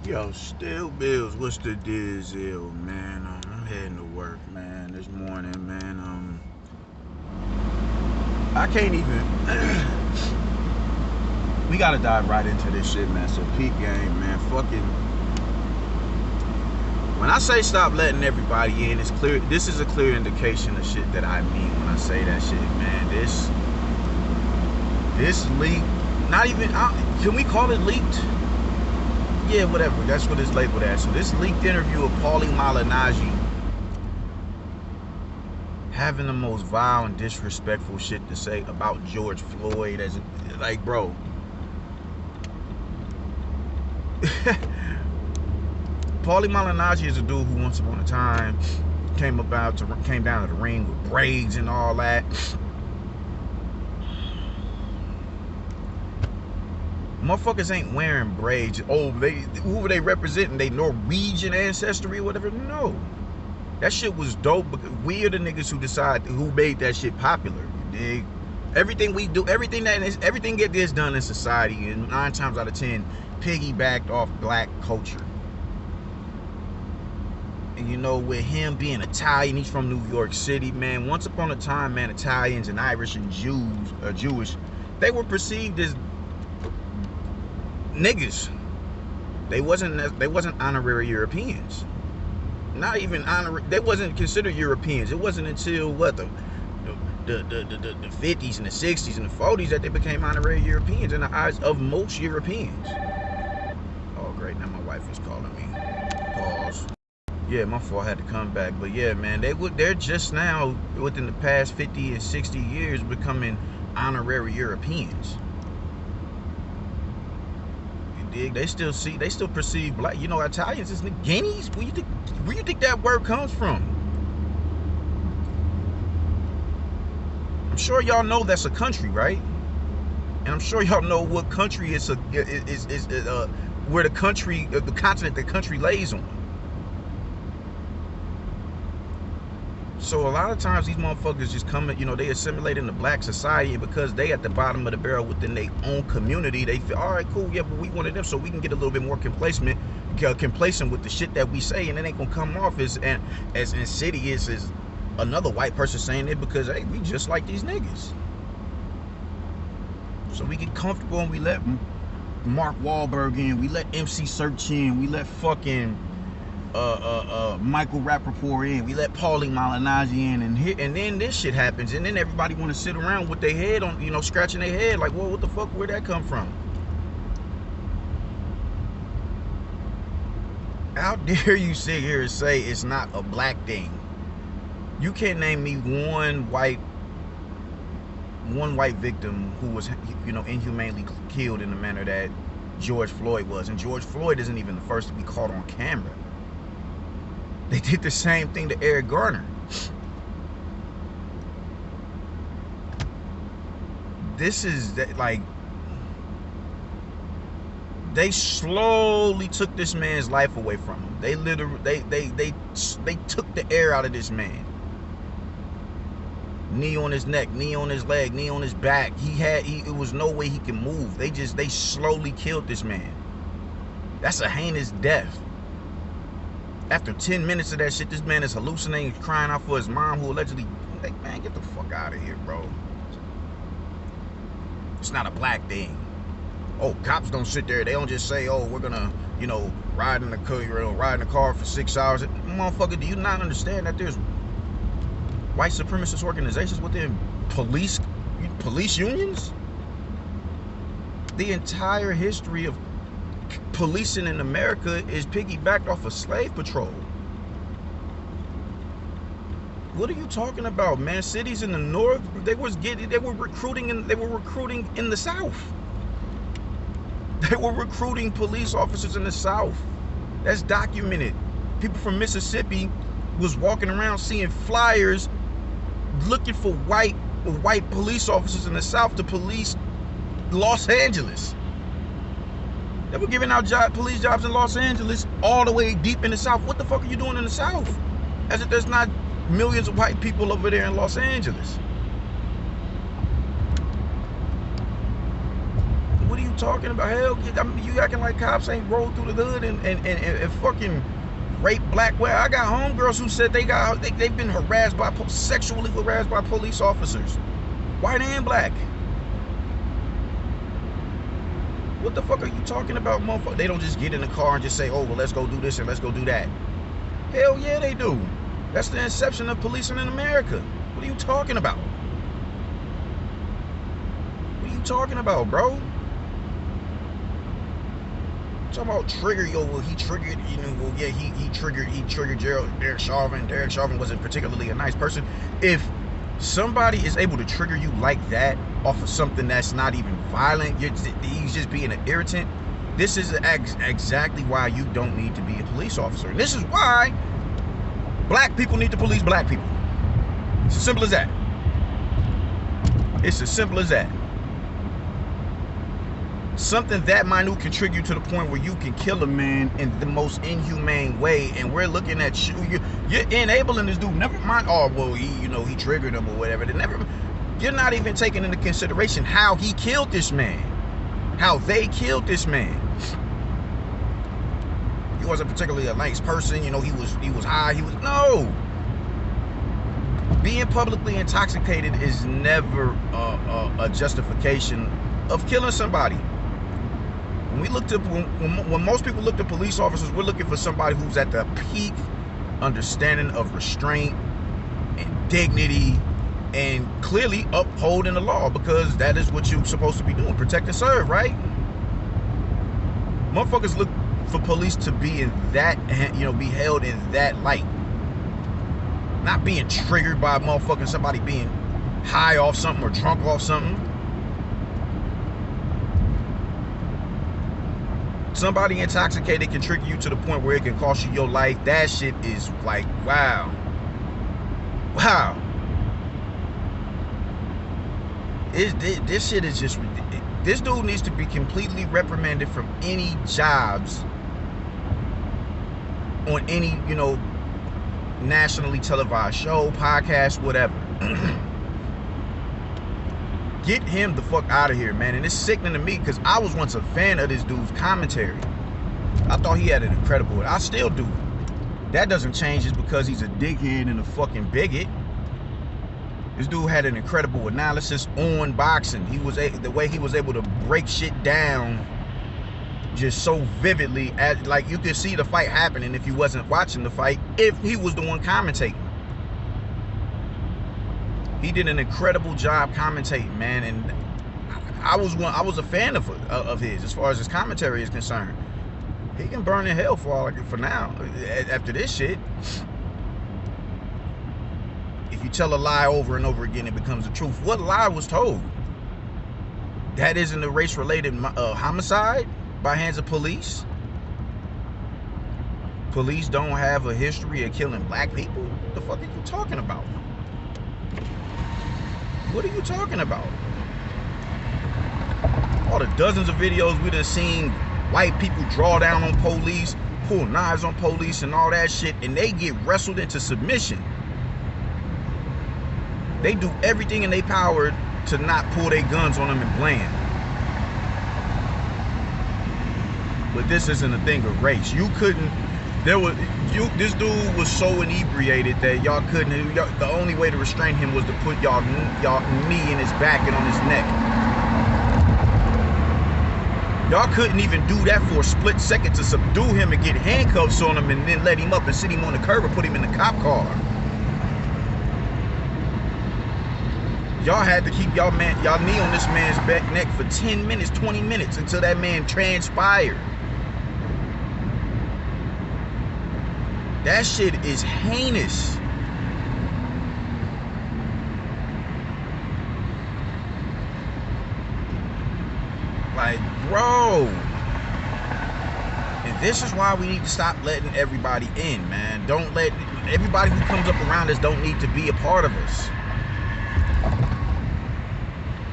Yo, still bills. What's the deal, man? I'm heading to work, man. This morning, man. I can't even. We gotta dive right into this shit, man. So peak game, man. Fucking. When I say stop letting everybody in, it's clear. This is a clear indication of shit that I mean when I say that shit, man. This leak. Not even. Can we call it leaked? Yeah, whatever. That's what it's labeled as. So this leaked interview of Paulie Malignaggi having the most vile and disrespectful shit to say about George Floyd, as like, bro. Paulie Malignaggi is a dude who once upon a time came down to the ring with braids and all that. Motherfuckers ain't wearing braids. Oh, who were they representing? They Norwegian ancestry or whatever? No. That shit was dope, because we are the niggas who made that shit popular. You dig? Everything we do, everything get this done in society, and 9 times out of 10, piggybacked off black culture. And you know, with him being Italian, he's from New York City, man. Once upon a time, man, Italians and Irish and Jewish, they were perceived as niggas. They wasn't honorary Europeans. Not even they wasn't considered Europeans. It wasn't until what the 50s and the 60s and the 40s that they became honorary Europeans in the eyes of most Europeans. Oh great, now my wife is calling me. Pause. Yeah, my fault, I had to come back. But yeah, man, they're just now within the past 50 and 60 years becoming honorary Europeans. Dig? They still perceive black, you know, Italians as Guineas. Where you think that word comes from? I'm sure y'all know that's a country, right? And I'm sure y'all know what country is where the continent the country lays on. So a lot of times these motherfuckers just come, you know, they assimilate into black society, and because they at the bottom of the barrel within their own community, they feel, all right, cool, yeah, but we wanted them, so we can get a little bit more complacent with the shit that we say, and it ain't gonna come off as insidious as another white person saying it, because hey, we just like these niggas. So we get comfortable and we let Mark Wahlberg in, we let MC Search in, we let fucking Michael Rappaport in, we let Paulie Malignaggi in, and then this shit happens, and then everybody want to sit around with their head on, you know, scratching their head like, well, what the fuck, where'd that come from? How dare you sit here and say it's not a black thing? You can't name me one white victim who was, you know, inhumanely killed in the manner that George Floyd was, and George Floyd isn't even the first to be caught on camera. They did the same thing to Eric Garner. This is like, they slowly took this man's life away from him. They literally, they took the air out of this man. Knee on his neck, knee on his leg, knee on his back. It was no way he can move. They slowly killed this man. That's a heinous death. After 10 minutes of that shit, this man is hallucinating, crying out for his mom, who allegedly, like, man, get the fuck out of here, bro. It's not a black thing. Oh, cops don't sit there. They don't just say, oh, we're gonna, you know, ride in the car for 6 hours. Motherfucker, do you not understand that there's white supremacist organizations within police unions? The entire history of policing in America is piggybacked off of slave patrol. What are you talking about, man? Cities in the north, they were recruiting in the south. They were recruiting police officers in the south. That's documented. People from Mississippi was walking around seeing flyers looking for white police officers in the south to police Los Angeles. They were giving out police jobs in Los Angeles all the way deep in the south. What the fuck are you doing in the south? As if there's not millions of white people over there in Los Angeles. What are you talking about? Hell, I mean, you acting like cops ain't rolled through the hood and fucking rape black women. I got homegirls who said they've been harassed by sexually harassed by police officers, white and black. What the fuck are you talking about, motherfucker? They don't just get in the car and just say, oh, well, let's go do this and let's go do that. Hell yeah, they do. That's the inception of policing in America. What are you talking about? What are you talking about, bro? Talking about trigger, well, he triggered, well, yeah, he triggered Derek Chauvin. Derek Chauvin wasn't particularly a nice person. If somebody is able to trigger you like that off of something that's not even violent, he's just being an irritant. This is exactly why you don't need to be a police officer. And this is why black people need to police black people. It's as simple as that. It's as simple as that. Something that minute can trigger you to the point where you can kill a man in the most inhumane way, and we're looking at you. You're enabling this dude. Never mind. Oh, well, he triggered him or whatever. You're not even taking into consideration how he killed this man, how they killed this man. He wasn't particularly a nice person. He was high. No. Being publicly intoxicated is never a justification of killing somebody. When most people look to police officers, we're looking for somebody who's at the peak understanding of restraint and dignity and clearly upholding the law, because that is what you're supposed to be doing, protect and serve, right? Motherfuckers look for police to be in that, be held in that light, not being triggered by motherfucking somebody being high off something or drunk off something. Somebody intoxicated can trigger you to the point where it can cost you your life. That shit is like, wow. This shit is just ridiculous. This dude needs to be completely reprimanded from any jobs on any, nationally televised show, podcast, whatever. Get him the fuck out of here, man. And it's sickening to me because I was once a fan of this dude's commentary. I thought he had an incredible, I still do. That doesn't change just because he's a dickhead and a fucking bigot. This dude had an incredible analysis on boxing. The way he was able to break shit down just so vividly, like you could see the fight happening if you wasn't watching the fight, if he was the one commentating. He did an incredible job commentating, man, and I was a fan of his as far as his commentary is concerned. He can burn in hell for now. After this shit, if you tell a lie over and over again, it becomes the truth. What lie was told? That isn't a race-related homicide by hands of police. Police don't have a history of killing black people. What the fuck are you talking about? What are you talking about? All the dozens of videos we've seen white people draw down on police, pull knives on police and all that shit, and they get wrestled into submission. They do everything in their power to not pull their guns on them and blame. But this isn't a thing of race. This dude was so inebriated that y'all couldn't, the only way to restrain him was to put y'all knee in his back and on his neck. Y'all couldn't even do that for a split second to subdue him and get handcuffs on him and then let him up and sit him on the curb and put him in the cop car. Y'all had to keep y'all knee on this man's neck for 10 minutes, 20 minutes until that man transpired. That shit is heinous. Like, bro. And this is why we need to stop letting everybody in, man. Don't let everybody who comes up around us don't need to be a part of us.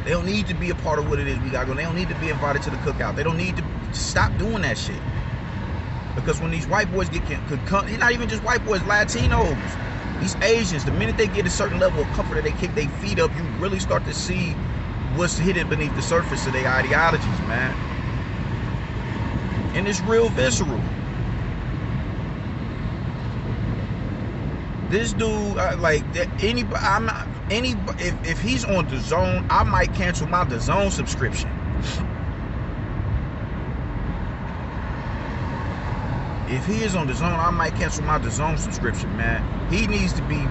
They don't need to be a part of what it is we got going. They don't need to be invited to the cookout. They don't need to stop doing that shit. Because when these white boys it's not even just white boys, Latinos, these Asians, the minute they get a certain level of comfort that they kick their feet up, you really start to see what's hidden beneath the surface of their ideologies, man. And it's real visceral. This dude, like anybody, I'm not anybody. If he's on the zone, I might cancel my DAZN subscription. If he is on the zone, I might cancel my DAZN subscription, man. He needs to be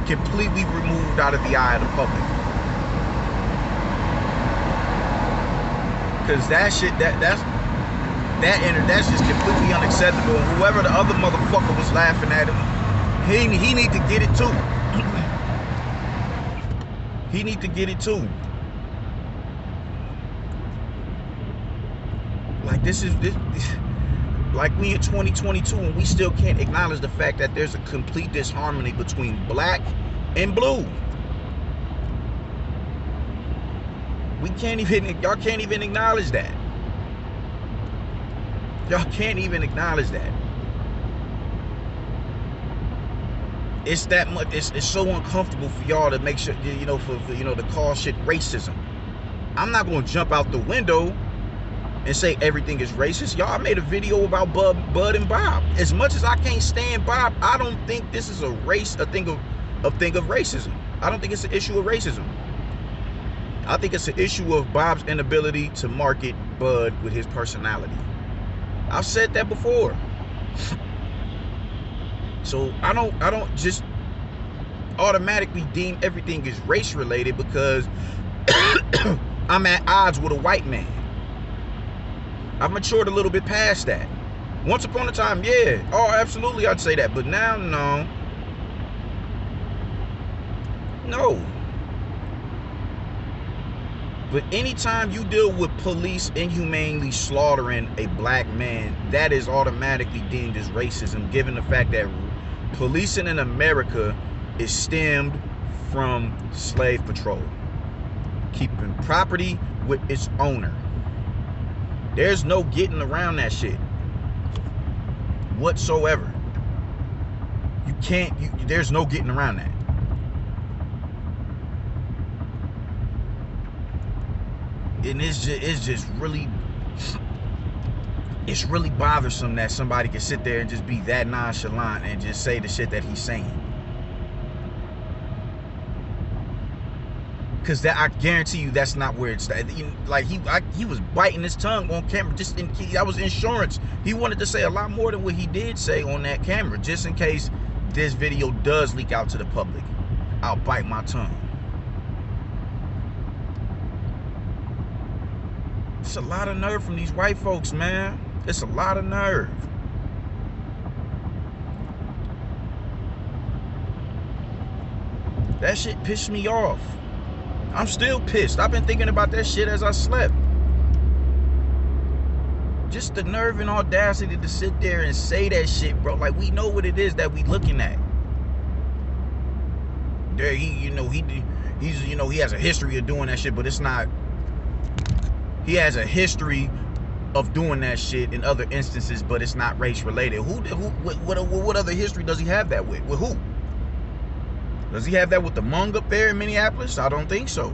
completely removed out of the eye of the public. Cause that shit, that's just completely unacceptable. And whoever the other motherfucker was laughing at him, he need to get it too. He need to get it too. Like this, like we in 2022 and we still can't acknowledge the fact that there's a complete disharmony between black and blue. Y'all can't even acknowledge that. Y'all can't even acknowledge that. It's that much. It's so uncomfortable for y'all to make sure, to call shit racism. I'm not gonna jump out the window and say everything is racist. Y'all, I made a video about Bud and Bob. As much as I can't stand Bob, I don't think this is a thing of racism. I don't think it's an issue of racism. I think it's an issue of Bob's inability to market Bud with his personality. I've said that before. So I don't just automatically deem everything is race related because I'm at odds with a white man. I've matured a little bit past that. Once upon a time, yeah. Oh, absolutely, I'd say that. But now, no. No. But anytime you deal with police inhumanely slaughtering a black man, that is automatically deemed as racism, given the fact that policing in America is stemmed from slave patrol. Keeping property with its owner. There's no getting around that shit whatsoever. There's no getting around that. And it's really bothersome that somebody can sit there and just be that nonchalant and just say the shit that he's saying. Cause that, I guarantee you, that's not where it's like he was biting his tongue on camera. That was insurance. He wanted to say a lot more than what he did say on that camera, just in case this video does leak out to the public. I'll bite my tongue. It's a lot of nerve from these white folks, man. It's a lot of nerve. That shit pissed me off. I'm still pissed. I've been thinking about that shit as I slept. Just the nerve and audacity to sit there and say that shit, bro. Like, we know what it is that we looking at. There, he has a history of doing that shit, but it's not. He has a history of doing that shit in other instances, but it's not race related. What other history does he have that with? With who? Does he have that with the Hmong up there in Minneapolis? I don't think so.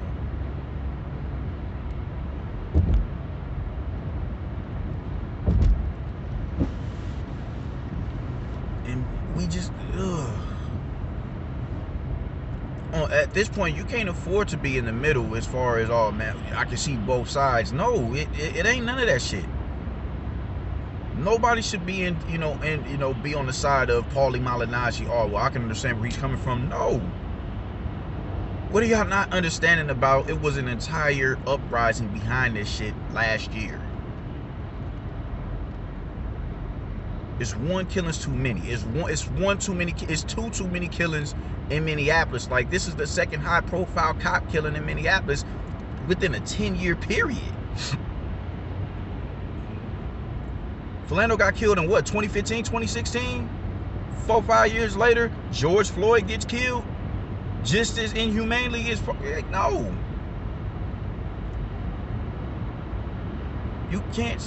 And we just, at this point, you can't afford to be in the middle as far as, oh man, I can see both sides. No, it ain't none of that shit. Nobody should be in, be on the side of Paulie Malignaggi. Oh, well, I can understand where he's coming from. No. What are y'all not understanding about? It was an entire uprising behind this shit last year. It's one killing's too many. It's one too many. It's two too many killings in Minneapolis. Like, this is the second high-profile cop killing in Minneapolis within a 10-year period. Philando got killed in what, 2015, 2016? 4-5 years later, George Floyd gets killed just as inhumanely as, no. You can't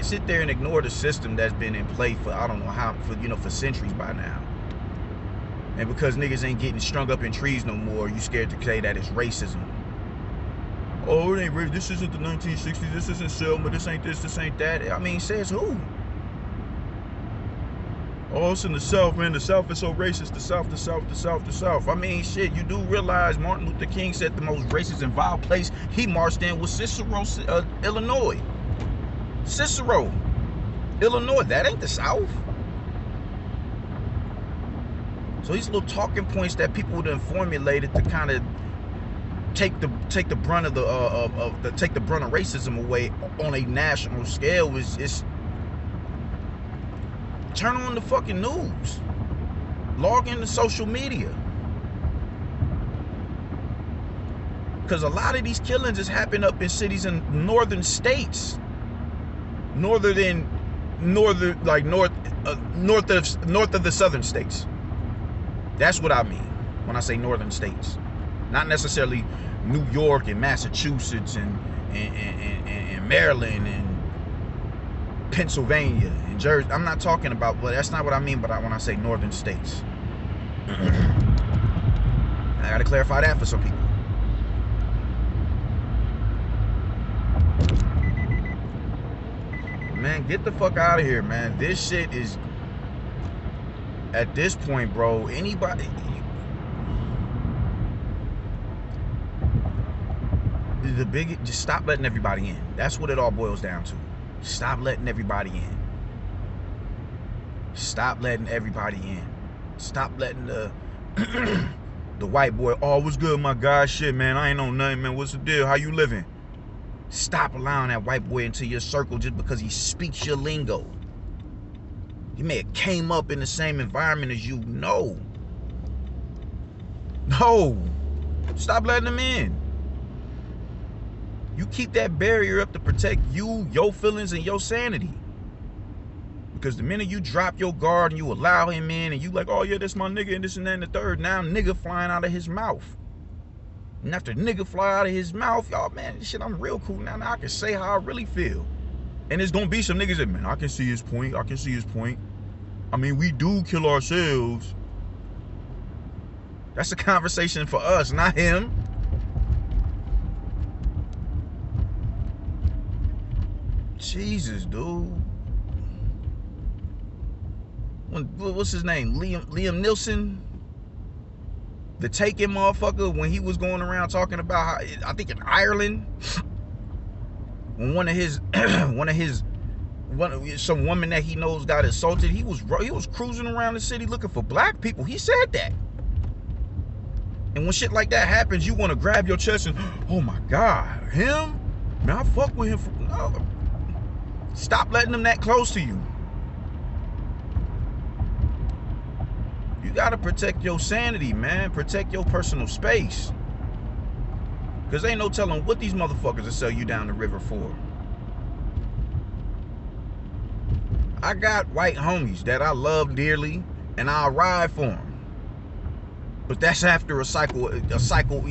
sit there and ignore the system that's been in play for, I don't know how, for centuries by now. And because niggas ain't getting strung up in trees no more, you scared to say that it's racism. Oh, it ain't racist. This isn't the 1960s. This isn't Selma. This ain't this. This ain't that. I mean, says who? Oh, it's in the South, man. The South is so racist. The South, the South, the South, the South. I mean, shit, you do realize Martin Luther King said the most racist and vile place he marched in was Cicero, Illinois. Cicero, Illinois. That ain't the South. So these little talking points that people would have formulated to kind of take the brunt of take the brunt of racism away on a national scale is turn on the fucking news, log into social media, because a lot of these killings is happening up in cities in northern states, north of the southern states. That's what I mean when I say northern states, not necessarily New York and Massachusetts and Maryland and Pennsylvania and Jersey. I'm not talking about, well, that's not what I mean, but when I say northern states. I gotta clarify that for some people. Man, get the fuck out of here, man. This shit is, at this point, bro, anybody, just stop letting everybody in. That's what it all boils down to. Stop letting everybody in. Stop letting everybody in. Stop letting the the white boy, oh, what's good, my guy? Shit, man, I ain't on nothing, man. What's the deal? How you living? Stop allowing that white boy into your circle just because he speaks your lingo. He may have came up in the same environment as you. No. Stop letting him in. You keep that barrier up to protect you, your feelings, and your sanity. Because the minute you drop your guard and you allow him in and you like, oh yeah, that's my nigga and this and that and the third, now nigga flying out of his mouth. And after nigga fly out of his mouth, y'all, man, shit, I'm real cool now. Now I can say how I really feel. And there's gonna be some niggas that, man, I can see his point. I can see his point. I mean, we do kill ourselves. That's a conversation for us, not him. Jesus, dude. What's his name? Liam Neeson, the Taken motherfucker, when he was going around talking about how, I think in Ireland, when some woman that he knows got assaulted, he was cruising around the city looking for black people. He said that. And when shit like that happens, you want to grab your chest and, oh my God, him? Man, I fuck with him. No. Stop letting them that close to you. You gotta protect your sanity, man. Protect your personal space. Because ain't no telling what these motherfuckers will sell you down the river for. I got white homies that I love dearly, and I'll ride for them. But that's after a cycle.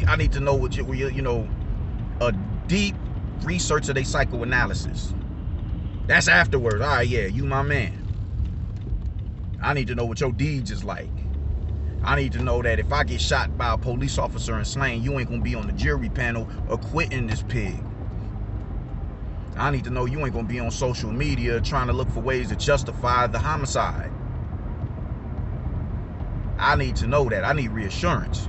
I need to know what you know, a deep research of their psychoanalysis. That's afterwards. All right, yeah, you my man. I need to know what your deeds is like. I need to know that if I get shot by a police officer and slain, you ain't gonna be on the jury panel acquitting this pig. I need to know you ain't gonna be on social media trying to look for ways to justify the homicide. I need to know that. I need reassurance.